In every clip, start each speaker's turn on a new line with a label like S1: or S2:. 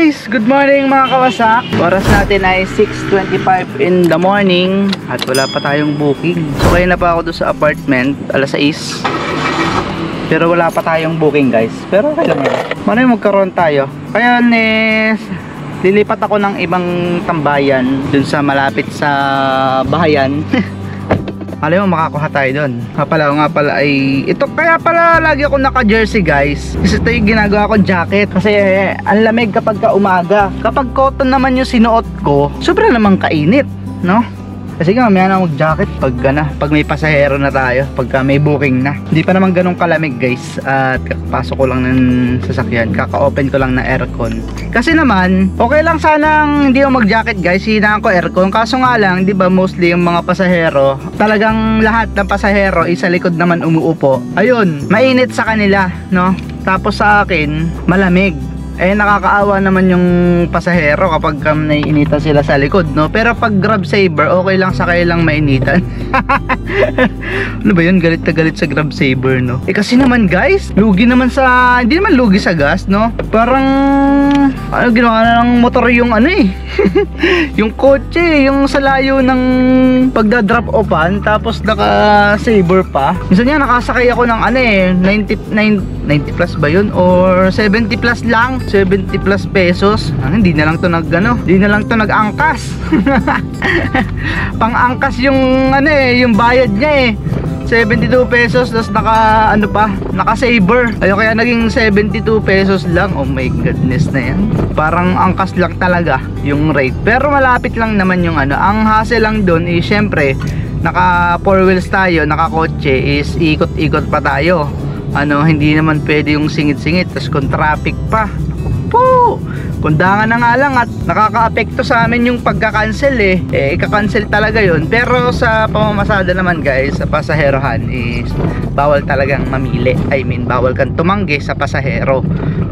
S1: guys! Good morning mga kawasak. Oras natin ay 6:25 in the morning at wala pa tayong booking. So kaya na pa ako doon sa apartment, alas 6. Pero wala pa tayong booking guys. Pero okay lang yan. Mano yung magkaroon tayo. Kaya lilipat ako ng ibang tambayan dun sa malapit sa bahayan. Alam mo, makakuha tayo doon. Nga pala ay ito, kaya pala lagi ako naka-jersey guys. Kasi ito yung ginagawa ko jacket. Kasi ang lamig kapag ka umaga. Kapag cotton naman yung sinuot ko, sobra namang kainit, no? Kasi mamaya na mag-jacket pag may pasahero na tayo, pagka may booking na. Hindi pa naman ganun kalamig guys. At kakapasok ko lang ng sasakyan, kaka-open ko lang na aircon. Kasi naman, okay lang sanang hindi ako mag-jacket guys, hinaan ko aircon. Kaso nga lang, di ba mostly yung mga pasahero, talagang lahat ng pasahero isa likod naman umuupo. Ayun, mainit sa kanila, no? Tapos sa akin, malamig. Nakakaawa naman yung pasahero kapag naiinitan sila sa likod, no? Pero pag Grab Saver, okay lang sa kailang mainitan. Ano ba yun? Galit na galit sa Grab Saver, no? Kasi naman guys, lugi naman sa, hindi naman lugi sa gas, no? Parang ginawa na ng motor yung yung kotse, yung sa layo ng pagda-drop offan, tapos naka-saver pa. Minsan nga nakasakay ako ng 90 plus ba yun? Or 70 plus lang, 70 plus pesos. Hindi na lang to hindi na lang to nag-angkas. Pang-angkas yung yung bayad niya 72 pesos, tapos naka-saver. Kaya naging 72 pesos lang. Oh my goodness na yan. Parang angkas lang talaga yung rate. Pero malapit lang naman yung Ang hassle lang doon is syempre, naka 4 wheels tayo, naka kotse, is ikot-ikot pa tayo. Hindi naman pwede yung singit-singit. Tapos kung traffic pa, kundangan na nga lang at nakaka-apekto sa amin yung pagka-cancel ika-cancel talaga yun. Pero sa pamamasada naman guys, sa pasaherohan is bawal talagang mamili. Bawal kang tumanggi sa pasahero.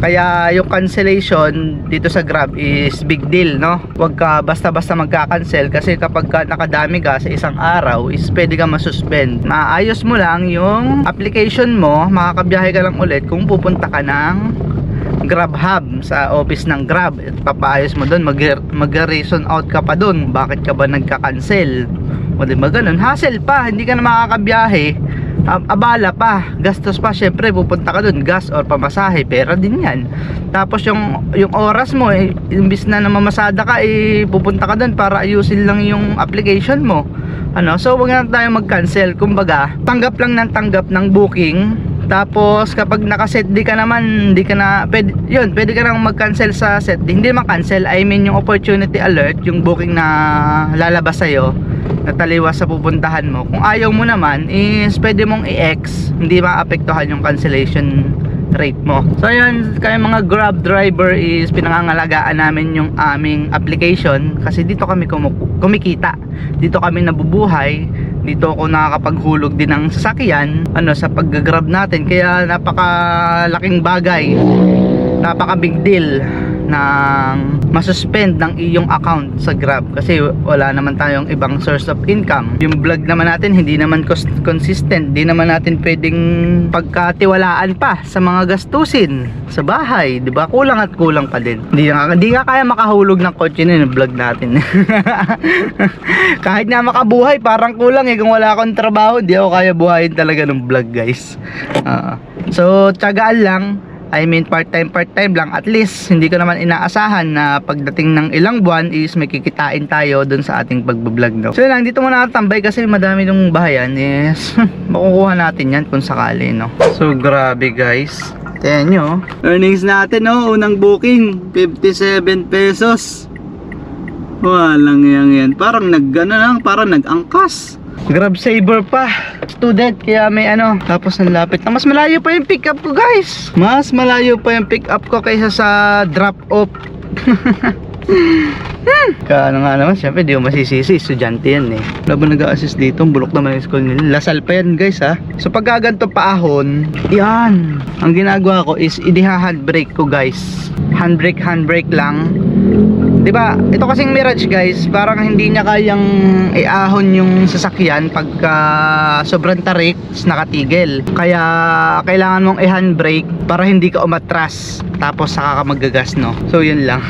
S1: Kaya yung cancellation dito sa Grab is big deal, no? Huwag ka basta-basta magka-cancel, kasi kapag nakadami ka sa isang araw is pwede ka masuspend. Maayos mo lang yung application mo, makakabiyahe ka lang ulit kung pupunta ka ng Grab Hub sa office ng Grab. Papaayos mo doon, mag-reason out ka pa doon, bakit ka ba nagka-cancel. O diba ganun, hassle pa, hindi ka na makakabiyahe, abala pa, gastos pa. Syempre pupunta ka doon, gas or pamasahe, pera din yan. Tapos yung oras mo imbis na namamasada ka, pupunta ka doon para ayusin lang yung application mo. So wag na tayo mag-cancel. Kumbaga, tanggap lang ng tanggap ng booking. Tapos kapag nakaset di ka naman, pwede ka nang mag-cancel sa set. Hindi ma-cancel, yung opportunity alert, yung booking na lalabas sa'yo na taliwas sa pupuntahan mo. Kung ayaw mo naman is pwede mong i-X, hindi maapektuhan yung cancellation rate mo. So yun, kaya mga Grab driver is pinangangalagaan namin yung aming application, kasi dito kami kumikita, dito kami nabubuhay, dito ako nakakapaghulog din ng sasakyan sa pag-grab natin. Kaya napakalaking bagay, napaka big deal ng masuspend ng iyong account sa Grab, kasi wala naman tayong ibang source of income. Yung vlog naman natin hindi naman consistent, di naman natin pwedeng pagkatiwalaan pa sa mga gastusin sa bahay, di ba? Kulang at kulang pa din. Hindi nga kaya makahulog ng kotse na yung vlog natin. Kahit na makabuhay, parang kulang kung wala akong trabaho, di ako kaya buhayin talaga ng vlog guys. So tiyagaan lang, part-time lang. At least hindi ko naman inaasahan na pagdating ng ilang buwan is may kikitain tayo dun sa ating pagbablog, no? So lang, dito muna tambay kasi madami nung bahayan is makukuha natin yan kung sakali, no? So grabe guys, tingnan nyo earnings natin, no? Unang booking 57 pesos. Walang yan, parang parang nag-angkas. Grab Saver pa, student, kaya may tapos ang lapit na. Mas malayo pa yung pick up ko guys, mas malayo pa yung pick up ko kaysa sa drop off. Kaano nga naman, syempre di mo masisisi, estudyante yan eh. Wala ba nag-a-assist dito? Bulok naman yung school nila. Lasal pa yan guys ha. So pag gaganto paahon, yan. Ang ginagawa ko is handbrake ko guys. Handbrake lang. Diba? Ito kasing Mirage guys, parang hindi niya kayang iahon yung sasakyan pagka sobrang tarik, nakatigil. Kaya kailangan mong i-handbrake para hindi ka umatras. Tapos saka ka maggagas, no? So yun lang.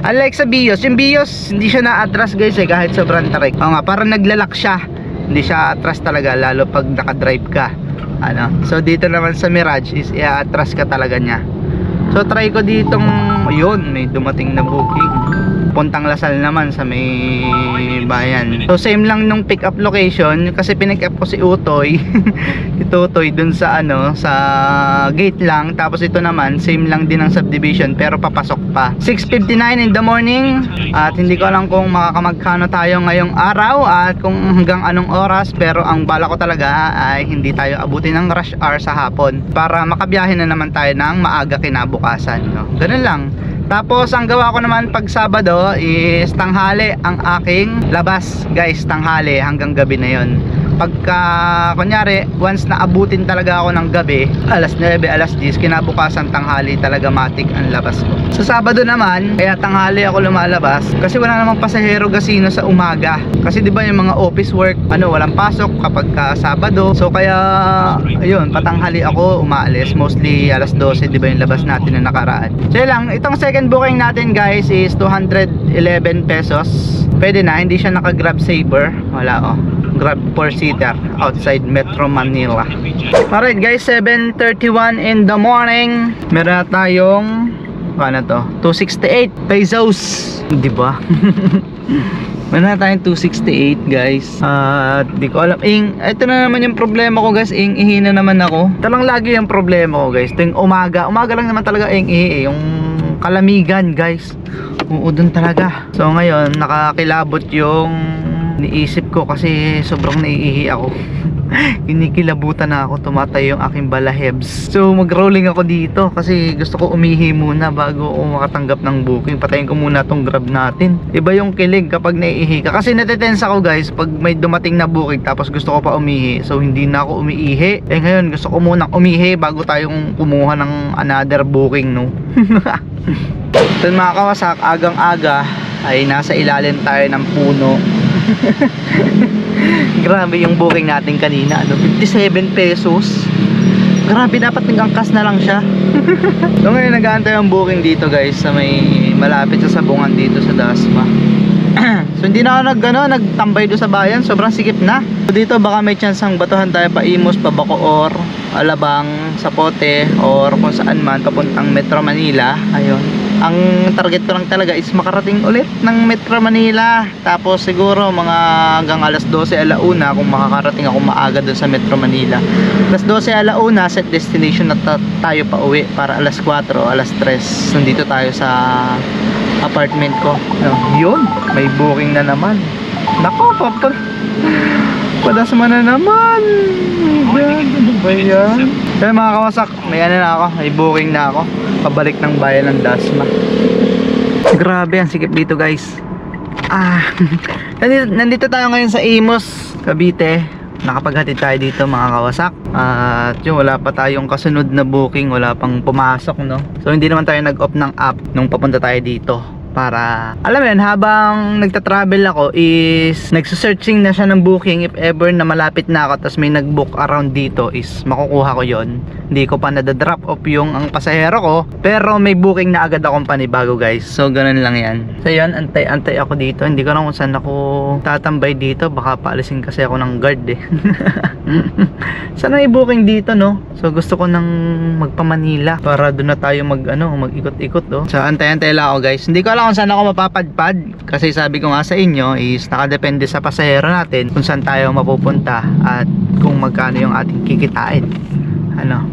S1: Unlike sa Vios, yung Vios hindi siya na-atras guys eh, kahit sobrang tarik. O nga, parang naglalak siya. Hindi siya atras talaga, lalo pag nakadrive ka. Ano? So dito naman sa Mirage is i-atras ka talaga niya. So try ko ditong, yun, may dumating na booking. Puntang Lasal naman sa may bayan. So same lang nung pick up location kasi pinick up ko si Utoy. Si Tutoy dun sa ano, sa gate lang. Tapos ito naman same lang din ang subdivision pero papasok pa. 6:59 in the morning. At hindi ko alam kung makakamagkano tayo ngayong araw at kung hanggang anong oras, pero ang bala ko talaga ay hindi tayo abutin ng rush hour sa hapon para makabiyahe na naman tayo ng maaga kinabukasan, no? Ganun lang. Tapos ang gawa ko naman pag Sabado is tanghali ang aking labas guys, tanghali hanggang gabi na yon. Pagka kunyari once na abutin talaga ako ng gabi, alas 9, alas 10, kinabukasan tanghali talaga matik ang labas ko. Sa Sabado naman, kaya tanghali ako lumalabas kasi wala namang pasahero gasino sa umaga. Kasi di ba yung mga office work, ano, walang pasok kapag Sabado. So kaya ayun, patanghali ako umaalis, mostly alas 12, di ba yung labas natin na nakaraan. So lang, itong second booking natin guys is 211 pesos. Pwede na, hindi siya naka Grab Saver. Wala oh. Grab 4-seater outside Metro Manila. Alright guys, 7:31 in the morning. Meron na tayong ano to? 268 pesos. Diba? Meron na tayong 268 guys. Di ko alam. Ito na naman yung problema ko guys. Ihina naman ako. Ito lang lagi yung problema ko guys. Ito yung umaga. Umaga lang naman talaga ihi. Yung kalamigan guys. Oo, dun talaga. So ngayon, nakakilabot yung niisip ko kasi sobrang naiihi ako. Kinikilabutan na ako, tumatay yung aking balahebs. So mag-rolling ako dito kasi gusto ko umihi muna bago ako makatanggap ng booking. Patayin ko muna tong Grab natin. Iba yung kilig kapag naiihi ka. Kasi natitense ako guys pag may dumating na booking tapos gusto ko pa umihi. So hindi na ako umiihi. Ngayon gusto ko munang umihi bago tayong kumuha ng another booking, no? So mga kawasak, agang aga ay nasa ilalim tayo ng puno. Grabe yung booking natin kanina, ano, 57 pesos. Grabe, dapat nag-angkas na lang siya. So ngayon nag-aantay ang booking dito guys sa may malapit sa sabungan dito sa Dasma. So hindi na ako nagtambay doon sa bayan, sobrang sikip na. So dito baka may chance ang batuhan tayo pa Imus, pa Bacoor, Alabang, Sapote, or kung saan man papuntang Metro Manila. Ayun. Ang target ko lang talaga is makarating ulit ng Metro Manila. Tapos siguro mga hanggang alas 12 alauna kung makakarating ako maaga doon sa Metro Manila. Alas 12 alauna set destination na tayo pa uwi para alas 4, alas 3 nandito tayo sa apartment ko. Yun, may booking na naman. Nako, Padasma na naman. Ano ba yan? Kaya mga kawasak, may ano na ako, may booking na ako. Pabalik ng bayan ng Dasma. Grabe, ang sikip dito guys. Nandito tayo ngayon sa Imus, Cavite. Nakapaghatid tayo dito mga kawasak. At yun, wala pa tayong kasunod na booking, wala pang pumasok, no? So hindi naman tayo nag-off ng app nung papunta tayo dito. Para, alam mo yun, habang nagta-travel ako is nagsusearching na siya ng booking. If ever na malapit na ako tapos may nag-book around dito is makukuha ko yon. Hindi ko pa nadadrop off yung ang pasahero ko, pero may booking na agad akong panibago guys. So ganun lang yan. So yun, antay ako dito. Hindi ko na kung saan ako tatambay dito. Baka paalisin kasi ako ng guard eh. Sana may booking dito, no? So gusto ko nang magpa-Manila para doon na tayo mag-ikot-ikot, oh. So antay-antay lang ako guys. Hindi ko alam kung saan ako mapapadpad kasi sabi ko nga sa inyo is nakadepende sa pasahero natin kung saan tayo mapupunta at kung magkano yung ating kikitain. Ano?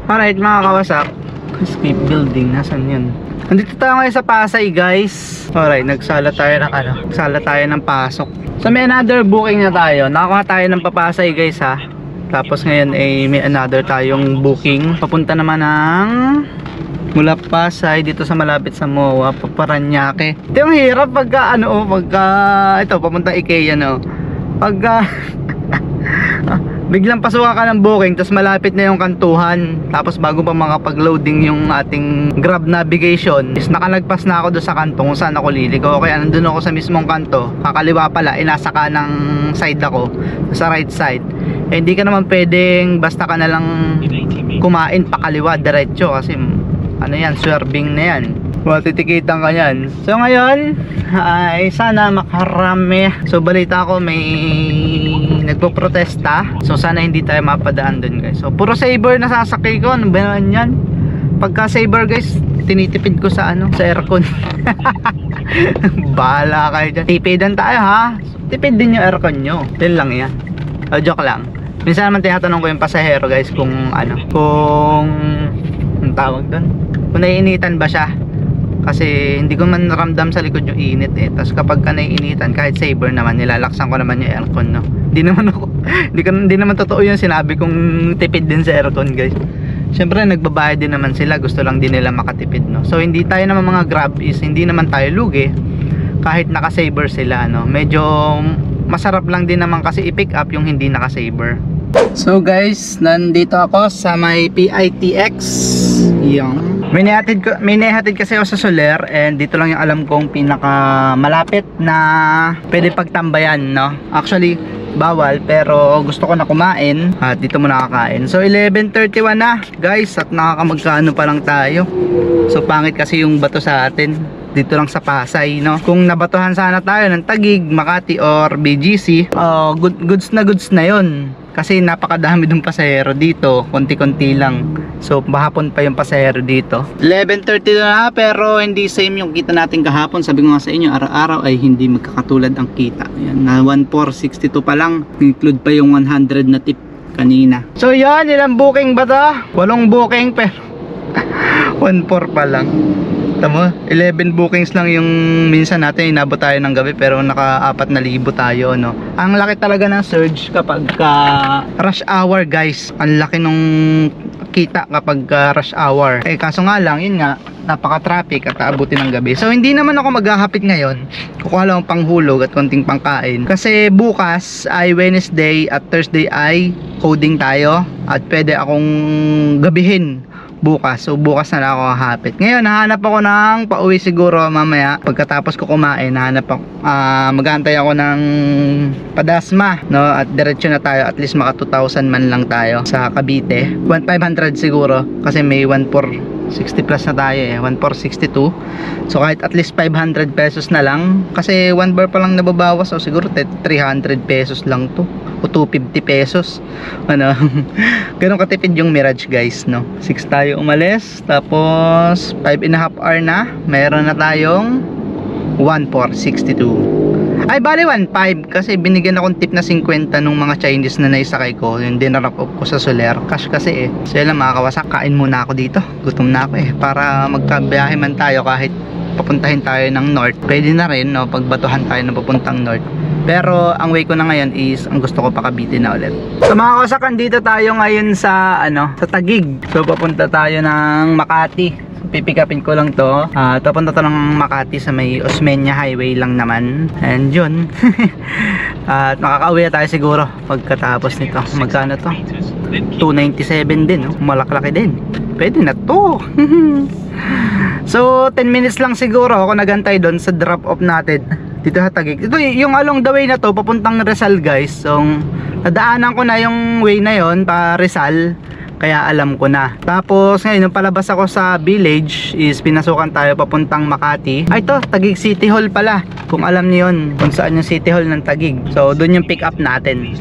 S1: Alright mga kawasak, escape building, nasan yun? Nandito tayo ngayon sa Pasay guys. Alright, nagsala tayo ng pasok. So may another booking na tayo. Nakakuha tayo ng papasay guys ha. Tapos ngayon ay may another tayong booking papunta naman ng Mula Pasay dito sa malapit sa MOA, Paranaque. Ito yung hirap pagka ito papunta IKEA no. Pagka biglang pasukan ka ng booking tapos malapit na yung kantuhan, tapos bago pa makapag-loading yung ating Grab navigation is nakalagpas na ako doon sa kanto kung saan ako liligo. Kaya nandun ako sa mismong kanto, kakaliwa pala, inasa ka ng side ako, sa right side. Eh, hindi ka naman pwedeng basta ka na lang kumain pakaliwa diretso kasi ano yan, swerving na yan, matitikitan ka yan. So ngayon ay sana makarami. So balita ko may nagpo-protesta, so sana hindi tayo mapadaan dun guys. So puro saver na sasakay ko, ano ba yan? Pagka saver guys, tinitipid ko sa sa aircon. Bahala kayo dyan, tipidan tayo ha. Tipid din yung aircon nyo, yun lang yan. Joke lang. Minsan naman tinatanong ko yung pasahero guys kung kung ang tawag doon, kung naiinitan ba siya, kasi hindi ko man naramdam sa likod yung init eh. Tapos kapag ka naiinitan, kahit saver naman, nilalaksan ko naman yung aircon no. Hindi naman ako hindi naman totoo yung sinabi kong tipid din sa aircon guys. Syempre nagbabayad din naman sila, gusto lang din nila makatipid no. So hindi tayo naman mga Grab is hindi naman tayo lugi kahit naka-saver sila no. Medyo masarap lang din naman kasi i-pick up yung hindi naka-saver. So guys, nandito ako sa may PITX. Yung may nahatid kasi ako sa Soler, and dito lang yung alam kong pinaka malapit na pwede pagtambayan no. Actually bawal pero gusto ko na kumain at dito muna kakain. So 11:31 na guys at nakakamagkano pa lang tayo. So pangit kasi yung bato sa atin dito lang sa Pasay no. Kung nabatuhan sana tayo ng Taguig, Makati or BGC, goods na yon. Kasi napakadami ng pasahero dito, konti-konti lang. So bahapon pa yung pasahero dito. 11:30 na pero hindi same yung kita natin kahapon. Sabi ko nga sa inyo, araw-araw ay hindi magkakatulad ang kita. Ayan, na 1,462 pa lang, include pa yung 100 na tip kanina. So yan, ilang booking ba to? 8 booking pero 1,400 pa lang. Tama, 11 bookings lang yung minsan natin, inabot tayo ng gabi pero naka 4,000 tayo no. Ang laki talaga ng surge kapag rush hour guys. Ang laki nung kita kapag rush hour. Eh kaso nga lang, yun nga, napaka-traffic at aabutin ng gabi. So hindi naman ako maghahapit ngayon. Kukuha lang panghulog at konting pangkain. Kasi bukas ay Wednesday at Thursday ay coding tayo at pwede akong gabihin bukas. So bukas na lang ako hahapit. Ngayon nahanap ako ng pauwi siguro mamaya pagkatapos ko kumain. Nahanap ako, mag-aantay ako ng Padasma no, at diretso na tayo, at least maka 2,000 man lang tayo sa Cavite. 1,500 siguro kasi may 1,460 plus na tayo eh, 1,462. So kahit at least 500 pesos na lang kasi 1 bar pa lang nababawas, so siguro 300 pesos lang to o 250 pesos ano. Ganun katipid yung Mirage guys no. 6 tayo umalis, tapos 5.5 hour na, meron na tayong 1,462. Ay bali 1,500 kasi binigyan akong tip na 50 nung mga Chinese na naisakay ko, yung dinarap up ko sa Soler. Cash kasi eh. So yun lang mga kawasak, kain muna ako dito, gutom na ako eh, para magkabiyahe man tayo kahit papuntahin tayo ng north. Pwede na rin no, pagbatuhan tayo ng papuntang north. Pero ang way ko na ngayon is ang gusto ko pa Cavite na ulit. So mga kawasak, dito tayo ngayon sa sa Taguig. So papunta tayo ng Makati. So, pipikapin ko lang to. Papunta to ng Makati sa may Osmeña Highway lang naman. And yun. At makakauwi tayo siguro pagkatapos nito. Magkano to? 297 din no? Malaklaki din. Pwede na to. So 10 minutes lang siguro ako nagantay doon sa drop off natin dito sa Taguig. Ito yung along the way na to papuntang Rizal guys. So nadaanan ko na yung way na yon pa Rizal, kaya alam ko na. Tapos ngayon nung palabas ako sa village is pinasukan tayo papuntang Makati. Ay to, Taguig City Hall pala, kung alam niyo yun kung saan yung City Hall ng Taguig. So doon yung pick up natin.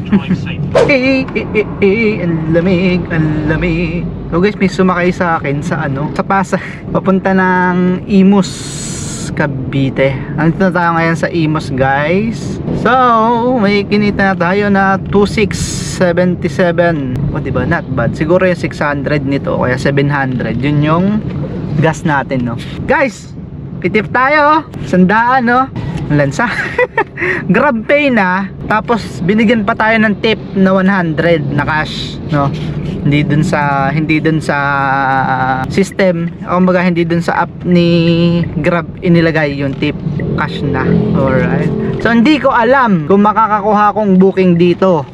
S1: Ang lamig, ang lamig. So guys, may sumakay sa akin sa sa Pasay papunta ng Imus Cavite. Nandito na tayo ngayon sa Imus guys. So may kinita na tayo na 2,677. O diba, not bad. Siguro yung 600 nito kaya 700. Yun yung gas natin no. Guys, pitip tayo. Sandaan no. Lansa. Grab pay na, tapos binigyan pa tayo ng tip na 100 na cash, no? Hindi dun sa system, kumbaga hindi dun sa app ni Grab inilagay yung tip, cash na. Alright. So hindi ko alam kung makakakuha akong booking dito.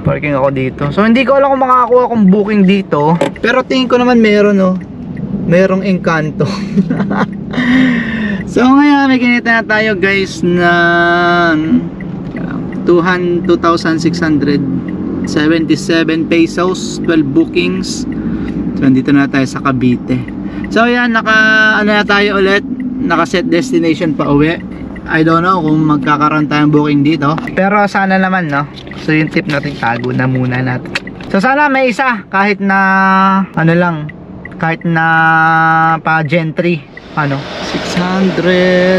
S1: Parking ako dito. So hindi ko alam kung makakakuha akong booking dito, pero tingin ko naman meron, no? Merong Encanto. So ngayon may kinita na tayo guys na 2,677 pesos, 12 bookings. So dito na tayo sa Cavite. So yan, ano na tayo ulit, naka set destination pa uwi. I don't know kung magkakaroon tayong booking dito, pero sana naman, no? So yung tip natin tago na muna natin. So sana may isa, kahit na ano lang, kahit na pa gentry, ano, 600, 700,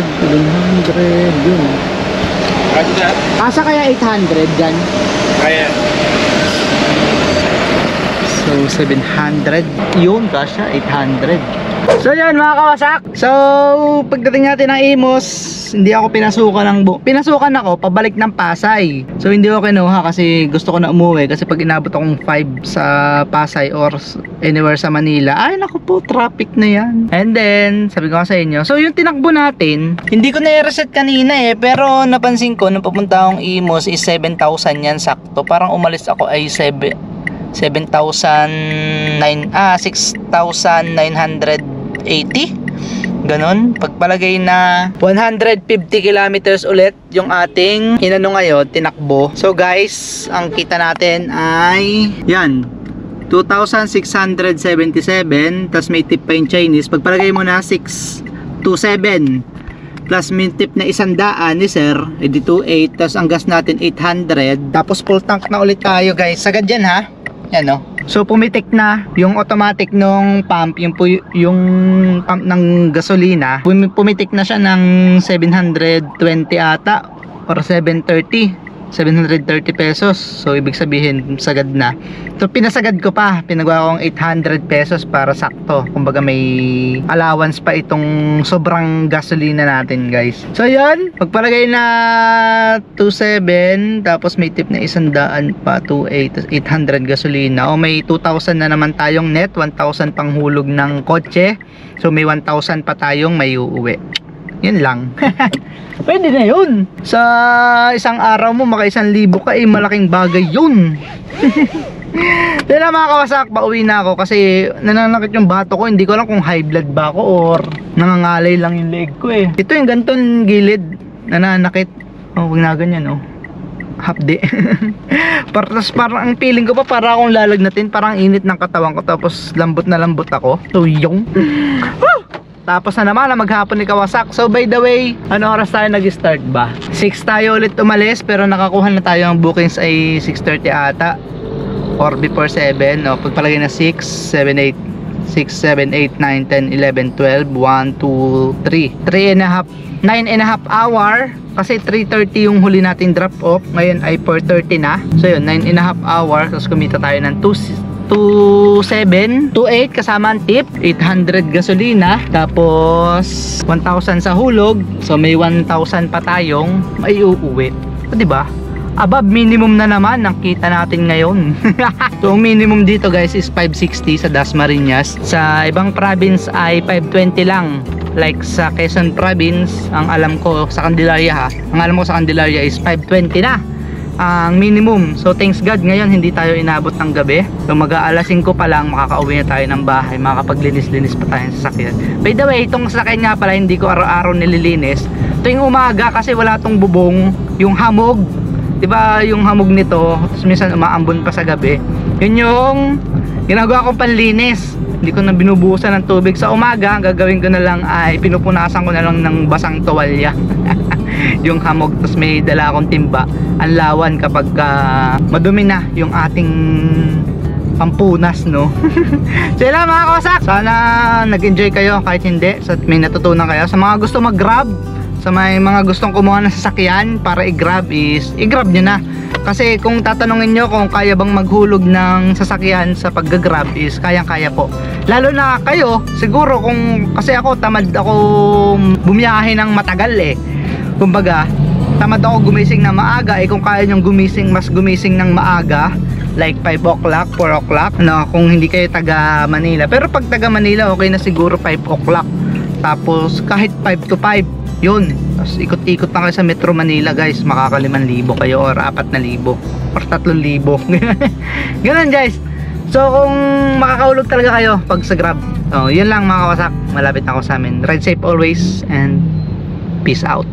S1: yun. Asa kaya 800 dyan?
S2: Kaya.
S1: So 700, yun, kasya 800. So yun mga kawasak. So pagdating natin ng Imus, hindi ako pinasukan ako pabalik ng Pasay. So hindi ako kinuha kasi gusto ko na umuwi, kasi pag inabot akong 5 sa Pasay or anywhere sa Manila, ay naku po, traffic na yan. And then sabi ko sa inyo, so yung tinakbo natin, hindi ko na i-reset kanina pero napansin ko nung papunta akong Imus is 7,000 yan sakto. Parang umalis ako ay 6,980 ganon. Pagpalagay na 150 kilometers ulit yung ating inano ngayon, tinakbo. So guys, ang kita natin ay yan, 2,677, tas may tip pa yung Chinese. Pagpalagay mo na 627 plus may tip na 100 ni sir, edi 28, tas ang gas natin 800, tapos full tank na ulit tayo guys. Sagad yan ha, yan o. So pumitik na yung automatic nung pump, yung pump ng gasolina, pumitik na siya ng 720 ata or 730 pesos. So ibig sabihin sagad na. So pinasagad ko pa, pinagawa kong 800 pesos para sakto. Kumbaga may allowance pa itong sobrang gasolina natin guys. So yun, pagpalagay na 27, tapos may tip na 100 pa, 28, 800 gasolina, o may 2,000 na naman tayong net, 1,000 pang hulog ng kotse. So may 1,000 pa tayong may uuwi. Yun lang. Pwede na yun. Sa isang araw mo maka 1,000 ka, malaking bagay yun. Dahil mga kawasak, pauwi na ako kasi nananakit yung bato ko. Hindi ko alam kung high blood ba ako or nangangalay lang yung leg ko Ito yung ganitong gilid, nananakit. Oh, wag na ganyan hapde. Parang ang feeling ko pa para akong lalagnatin, parang init ng katawan ko, tapos lambot na lambot ako. So yung tapos na naman na maghapon ni Kawasak. So by the way, ano oras tayo nag-start ba? 6 tayo ulit umalis, pero nakakuha na tayo ng bookings ay 6:30 ata or before 7. No, pagpalagay na 6, 7, 8, 6, 7, 8, 9, 10, 11, 12, 1, 2, 3 9.5 hour, kasi 3:30 yung huli nating drop off. Ngayon ay 4:30 na. So yun, 9.5 hours. Tapos kumita tayo ng 2,728 kasama ang tip, 800 gasolina, tapos 1,000 sa hulog. So may 1,000 pa tayong may uuwi. O diba? Above minimum na naman ang kita natin ngayon. So ang minimum dito guys is 560 sa Dasmariñas. Sa ibang province ay 520 lang. Like sa Quezon province, ang alam ko sa Candelaria ang alam ko sa Candelaria is 520 na ang minimum. So thanks God, ngayon hindi tayo inabot ng gabi. So mag-aalas 5 pa lang, makakauwi na tayo ng bahay, makakapaglinis-linis pa tayo sa sasakyan. By the way, itong sasakyan nga pala hindi ko araw-araw nililinis. Tuwing umaga kasi wala tong bubong, yung hamog, 'di ba, yung hamog nito, tapos minsan umaambon pa sa gabi. Yun yung ginagawa kong panlinis. Hindi ko na binubuhusan ng tubig sa umaga. Ang gagawin ko na lang ay pinupunasan ko na lang ng basang tuwalya yung hamog, tapos may dala akong timba. Ang lawan kapag madumi na yung ating pampunas, no? So yun lang mga kawasak, sana nag-enjoy kayo kahit hindi, so may natutunan kayo. Sa mga gusto mag-grab, sa may mga gustong kumuha ng sasakyan para i-grab, is i-grab nyo na. Kasi kung tatanungin nyo kung kaya bang maghulog ng sasakyan sa pag-grab, is kayang-kaya po. Lalo na kayo, siguro kung, kasi ako tamad ako bumiyahe ng matagal Kumbaga, tamad ako gumising na maaga. Kung kaya nyong gumising ng maaga, like 5 o'clock, 4 o'clock, no, kung hindi kayo taga Manila. Pero pag taga Manila, okay na siguro 5 o'clock. Tapos kahit 5 to 5, yun. Tapos ikot-ikot na kayo sa Metro Manila, guys. Makaka 5,000 kayo or 4,000 or 3,000. Ganun, guys. So kung makakaulog talaga kayo pag sa Grab, yun lang mga kawasak. Malapit na ako sa amin. Ride safe always and peace out.